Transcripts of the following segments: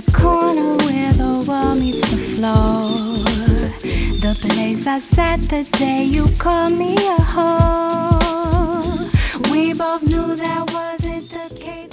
the corner where the world meets the floor. The place I sat the day you called me a whore. We both knew that wasn't the case.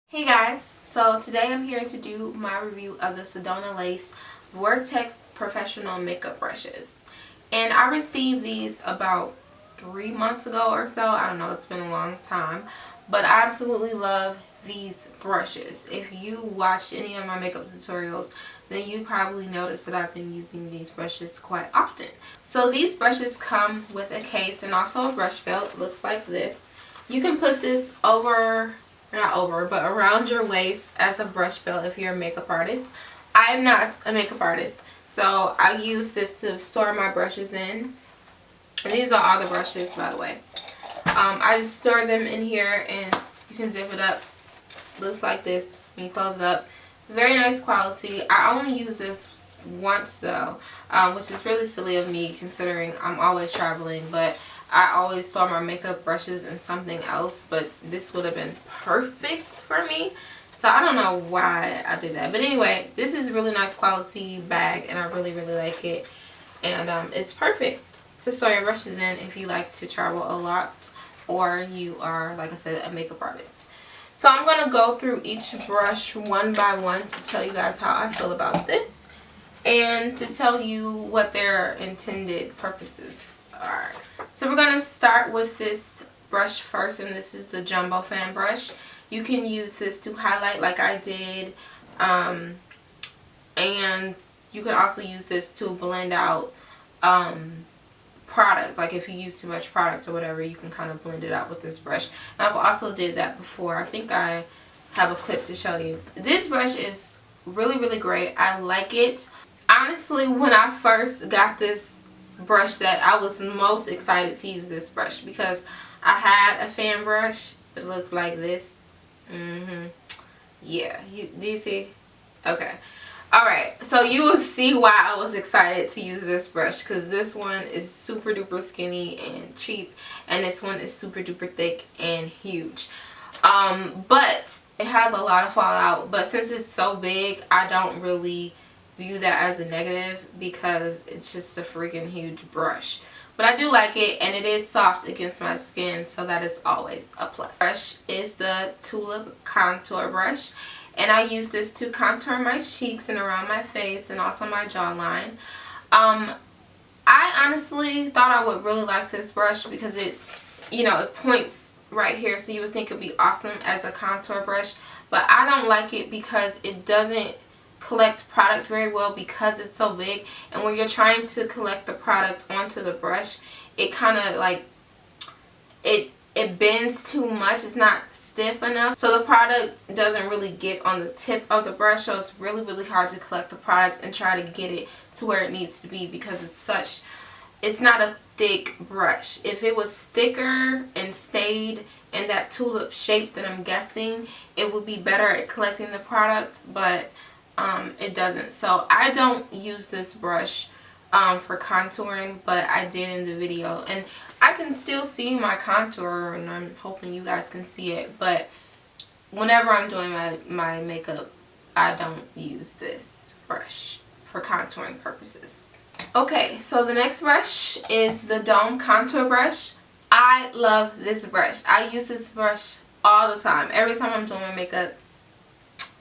Hey guys, so today I'm here to do my review of the Sedona Lace Vortex Professional Makeup Brushes. And I received these about 3 months ago or so. I don't know, it's been a long time. But I absolutely love these brushes. If you watched any of my makeup tutorials, then you probably noticed that I've been using these brushes quite often. So these brushes come with a case and also a brush belt. It looks like this. You can put this over, not over, but around your waist as a brush belt if you're a makeup artist. I am not a makeup artist, so I use this to store my brushes in. And these are all the brushes, by the way. I just store them in here and you can zip it up. Looks like this when you close it up. Very nice quality. I only use this once though, which is really silly of me considering I'm always traveling, but I always store my makeup brushes in something else, but this would have been perfect for me. So I don't know why I did that. But anyway, this is really nice quality bag and I really like it. And it's perfect to store your brushes in if you like to travel a lot or you are, like I said, a makeup artist. So I'm going to go through each brush one by one to tell you guys how I feel about this and to tell you what their intended purposes are. So we're going to start with this brush first, and this is the Jumbo Fan brush. You can use this to highlight like I did, and you can also use this to blend out product. Like if you use too much product or whatever, you can kind of blend it out with this brush. And I've also did that before. I think I have a clip to show you. This brush is really great. I like it. Honestly, when I first got this brush set, I was most excited to use this brush because I had a fan brush. It looks like this. Yeah, do you see? Okay. Alright, so you will see why I was excited to use this brush, because this one is super duper skinny and cheap, and this one is super duper thick and huge. But it has a lot of fallout, but since it's so big, I don't really view that as a negative because it's just a freaking huge brush. But I do like it, and it is soft against my skin, so that is always a plus. Brush is the Tulip Contour Brush. And I use this to contour my cheeks and around my face and also my jawline. I honestly thought I would really like this brush because it, you know, it points right here, so you would think it would be awesome as a contour brush. But I don't like it because it doesn't collect product very well because it's so big. And when you're trying to collect the product onto the brush, it kind of like, it bends too much. It's not stiff enough, so the product doesn't really get on the tip of the brush, so it's really hard to collect the product and try to get it to where it needs to be because it's not a thick brush. If it was thicker and stayed in that tulip shape, then I'm guessing it would be better at collecting the product, but it doesn't. So I don't use this brush for contouring, but I did in the video, and I can still see my contour, and I'm hoping you guys can see it, but whenever I'm doing my makeup, I don't use this brush for contouring purposes. Okay, so the next brush is the Dome Contour Brush. I love this brush. I use this brush all the time. Every time I'm doing my makeup,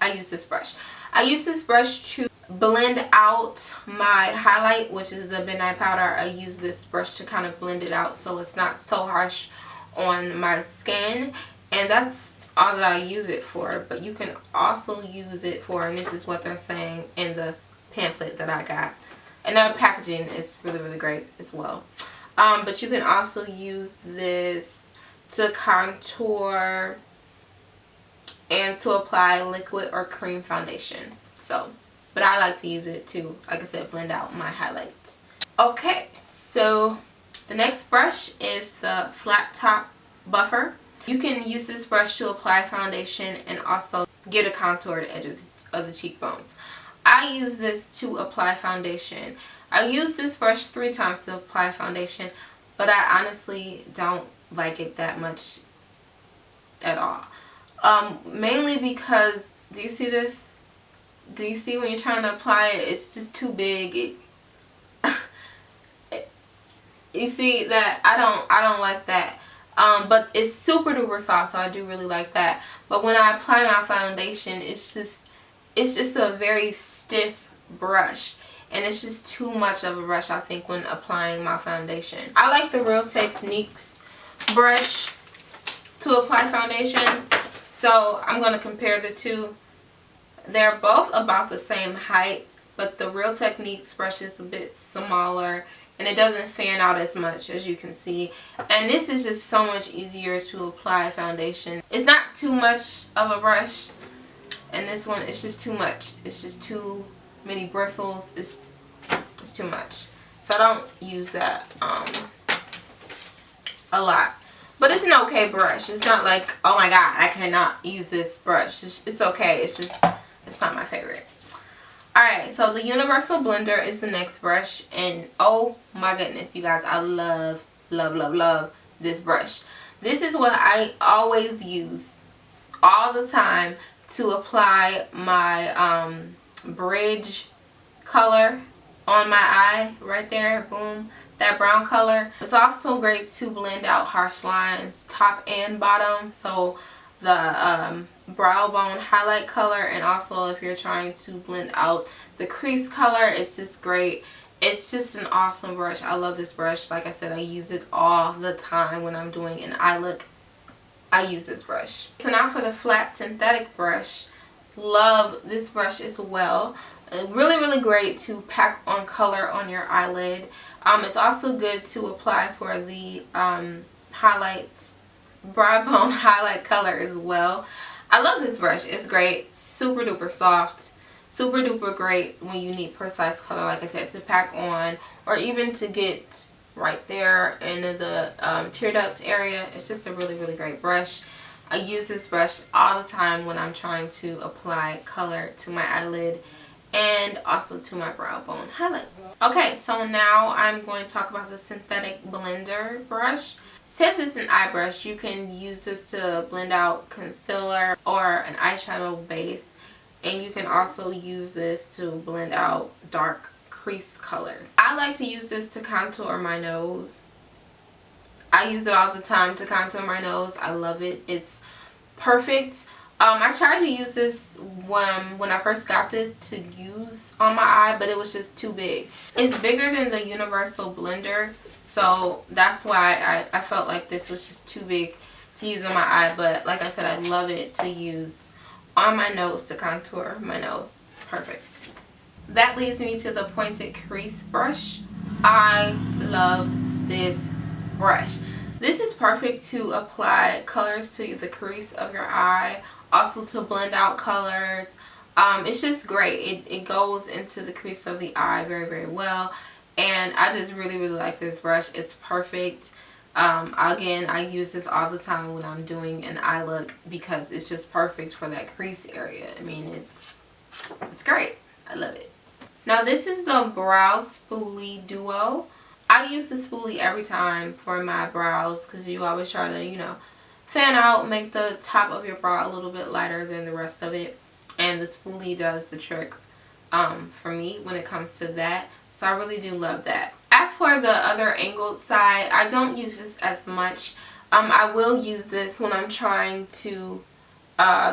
I use this brush. I use this brush to blend out my highlight, which is the midnight powder. I use this brush to kind of blend it out so it's not so harsh on my skin, and that's all that I use it for. But you can also use it for, and this is what they're saying in the pamphlet that I got, and the packaging is really great as well. But you can also use this to contour and to apply liquid or cream foundation. So, but I like to use it to, like I said, blend out my highlights. Okay, so the next brush is the Flat Top Buffer. You can use this brush to apply foundation and also get a contour to the edge of the cheekbones. I use this to apply foundation. I use this brush 3 times to apply foundation, but I honestly don't like it that much at all. Mainly because, do you see this? Do you see when you're trying to apply it? It's just too big. You see that? I don't like that. But it's super duper soft, so I do really like that. But when I apply my foundation, it's just a very stiff brush, and it's just too much of a brush, I think, when applying my foundation. I like the Real Techniques brush to apply foundation, so I'm going to compare the two. They're both about the same height, but the Real Techniques brush is a bit smaller, and it doesn't fan out as much, as you can see. And this is just so much easier to apply foundation. It's not too much of a brush, and this one, it's just too much. It's just too many bristles. It's too much. So I don't use that a lot. But it's an okay brush. It's not like, oh my god, I cannot use this brush. It's okay. It's just, it's not my favorite. Alright, so the Universal Blender is the next brush, and oh my goodness, you guys, I love, love, love, love this brush. This is what I always use all the time to apply my bridge color on my eye right there. Boom, that brown color. It's also great to blend out harsh lines, top and bottom, so the brow bone highlight color, and also if you're trying to blend out the crease color, it's just great. It's just an awesome brush. I love this brush. Like I said, I use it all the time when I'm doing an eye look. I use this brush. So now for the flat synthetic brush. Love this brush as well. Really, really great to pack on color on your eyelid. It's also good to apply for the highlight, brow bone highlight color as well. I love this brush. It's great. Super duper soft. Super duper great when you need precise color, like I said, to pack on, or even to get right there in the tear duct area. It's just a really, really great brush. I use this brush all the time when I'm trying to apply color to my eyelid and also to my brow bone highlight. Okay, so now I'm going to talk about the synthetic blender brush. Since it's an eye brush, you can use this to blend out concealer or an eyeshadow base, and you can also use this to blend out dark crease colors. I like to use this to contour my nose. I use it all the time to contour my nose. I love it. It's perfect. I tried to use this when I first got this to use on my eye, but it was just too big. It's bigger than the Universal Blender, so that's why I felt like this was just too big to use on my eye. But like I said, I love it to use on my nose to contour my nose. Perfect. That leads me to the pointed crease brush. I love this brush. This is perfect to apply colors to the crease of your eye, also to blend out colors. It's just great. It goes into the crease of the eye very, very well, and I just really, really like this brush. It's perfect. Again, I use this all the time when I'm doing an eye look because it's just perfect for that crease area. I mean, it's great. I love it. Now this is the Brow Spoolie Duo. I use the spoolie every time for my brows because you always try to, you know, fan out, make the top of your brow a little bit lighter than the rest of it. And the spoolie does the trick for me when it comes to that. So I really do love that. As for the other angled side, I don't use this as much. I will use this when I'm trying to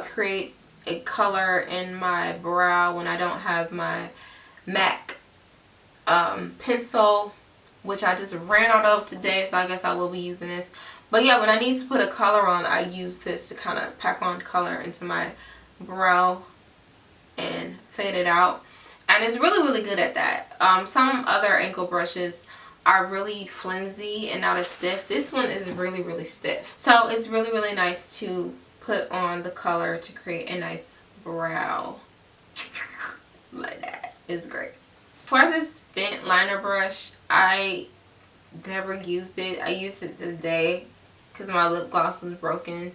create a color in my brow when I don't have my MAC pencil, which I just ran out of today, so I guess I will be using this. But yeah, when I need to put a color on, I use this to kind of pack on color into my brow and fade it out. And it's really, really good at that. Some other angle brushes are really flimsy and not as stiff. This one is really, really stiff. So it's really, really nice to put on the color to create a nice brow. Like that. It's great. For this bent liner brush, I never used it. I used it today because my lip gloss was broken,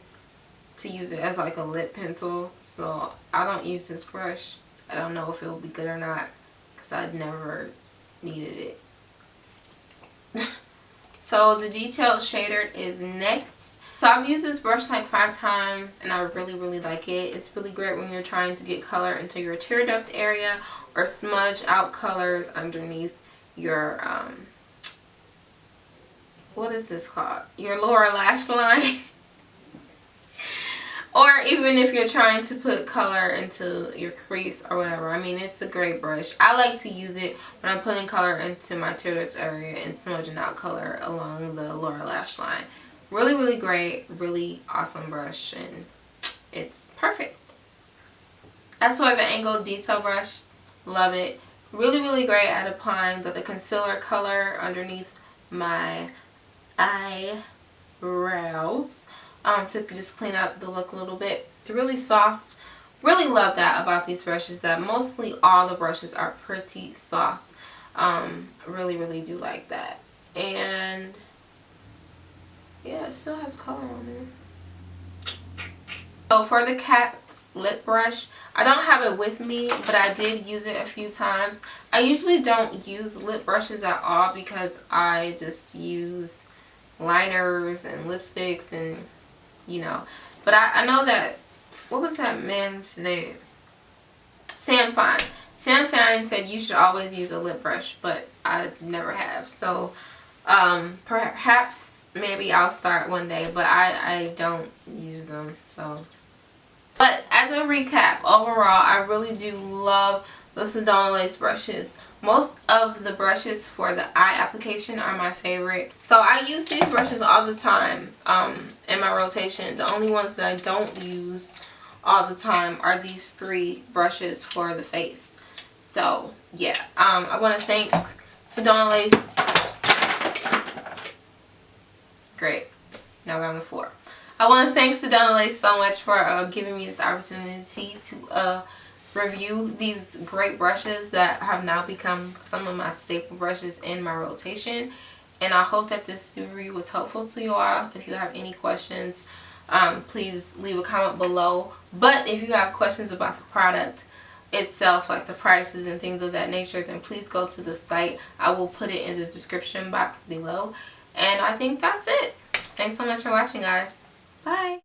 to use it as like a lip pencil. So I don't use this brush. I don't know if it will be good or not because I never needed it. So the detailed shader is next. So I've used this brush like 5 times and I really like it. It's really great when you're trying to get color into your tear duct area or smudge out colors underneath your what is this called? Your lower lash line. Or even if you're trying to put color into your crease or whatever. I mean, it's a great brush. I like to use it when I'm putting color into my tear duct area and smudging out color along the lower lash line. Really great, really awesome brush, and it's perfect. As for the angled detail brush, love it. Really great at applying the concealer color underneath my eyebrows to just clean up the look a little bit. It's really soft. Really love that about these brushes, that mostly all the brushes are pretty soft. Really do like that. And yeah, it still has color on there. So for the cap lip brush, I don't have it with me, but I did use it a few times. I usually don't use lip brushes at all because I just use liners and lipsticks and, you know. But I know that, what was that man's name? Sam Fine. Sam Fine said you should always use a lip brush, but I never have. So perhaps maybe I'll start one day, but I don't use them. So, but as a recap, overall I really do love the Sedona lace brushes. Most of the brushes for the eye application are my favorite, so I use these brushes all the time in my rotation. The only ones that I don't use all the time are these 3 brushes for the face. So yeah, I want to thank Sedona lace. Great. Now we're on the floor. I want to thank Sedona lace so much for giving me this opportunity to review these great brushes that have now become some of my staple brushes in my rotation. And I hope that this review was helpful to you all. If you have any questions, please leave a comment below. But if you have questions about the product itself, like the prices and things of that nature, then please go to the site. I will put it in the description box below. And I think that's it. Thanks so much for watching, guys. Bye.